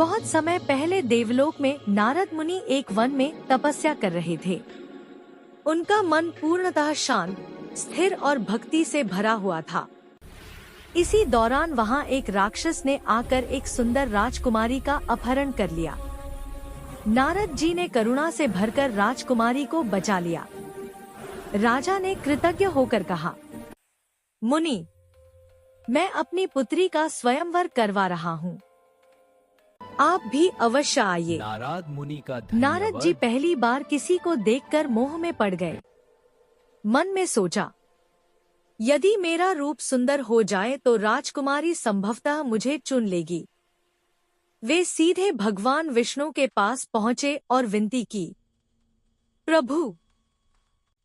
बहुत समय पहले देवलोक में नारद मुनि एक वन में तपस्या कर रहे थे। उनका मन पूर्णतः शांत, स्थिर और भक्ति से भरा हुआ था। इसी दौरान वहां एक राक्षस ने आकर एक सुंदर राजकुमारी का अपहरण कर लिया। नारद जी ने करुणा से भरकर राजकुमारी को बचा लिया। राजा ने कृतज्ञ होकर कहा, मुनि, मैं अपनी पुत्री का स्वयंवर करवा रहा हूँ, आप भी अवश्य आइए। नारद मुनि का नारद जी पहली बार किसी को देखकर मोह में पड़ गए। मन में सोचा, यदि मेरा रूप सुंदर हो जाए तो राजकुमारी संभवतः मुझे चुन लेगी। वे सीधे भगवान विष्णु के पास पहुँचे और विनती की, प्रभु,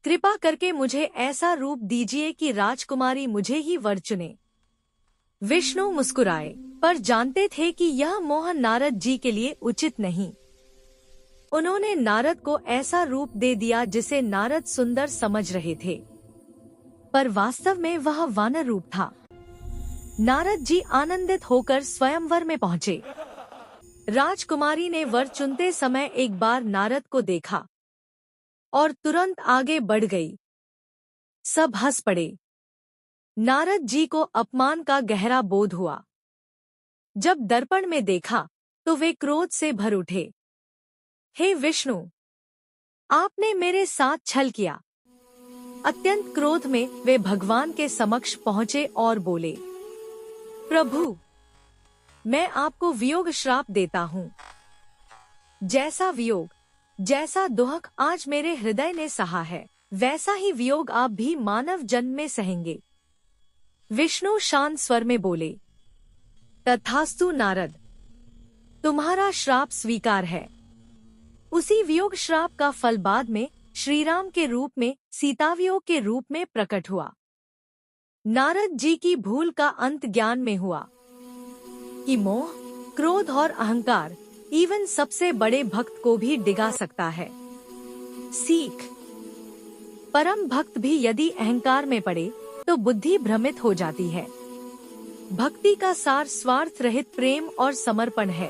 कृपा करके मुझे ऐसा रूप दीजिए कि राजकुमारी मुझे ही वर चुने। विष्णु मुस्कुराए, पर जानते थे कि यह मोह नारद जी के लिए उचित नहीं। उन्होंने नारद को ऐसा रूप दे दिया जिसे नारद सुंदर समझ रहे थे, पर वास्तव में वह वानर रूप था। नारद जी आनंदित होकर स्वयंवर में पहुंचे। राजकुमारी ने वर चुनते समय एक बार नारद को देखा और तुरंत आगे बढ़ गई। सब हंस पड़े। नारद जी को अपमान का गहरा बोध हुआ। जब दर्पण में देखा तो वे क्रोध से भर उठे। हे विष्णु, आपने मेरे साथ छल किया। अत्यंत क्रोध में वे भगवान के समक्ष पहुंचे और बोले, प्रभु, मैं आपको वियोग श्राप देता हूँ। जैसा वियोग, जैसा दुख आज मेरे हृदय ने सहा है, वैसा ही वियोग आप भी मानव जन्म में सहेंगे। विष्णु शांत स्वर में बोले, तथास्तु नारद, तुम्हारा श्राप स्वीकार है। उसी वियोग श्राप का फल बाद में श्रीराम के रूप में सीतावियोग के रूप में प्रकट हुआ। नारद जी की भूल का अंत ज्ञान में हुआ कि मोह, क्रोध और अहंकार इवन सबसे बड़े भक्त को भी डिगा सकता है। सीख, परम भक्त भी यदि अहंकार में पड़े तो बुद्धि भ्रमित हो जाती है। भक्ति का सार स्वार्थ रहित प्रेम और समर्पण है।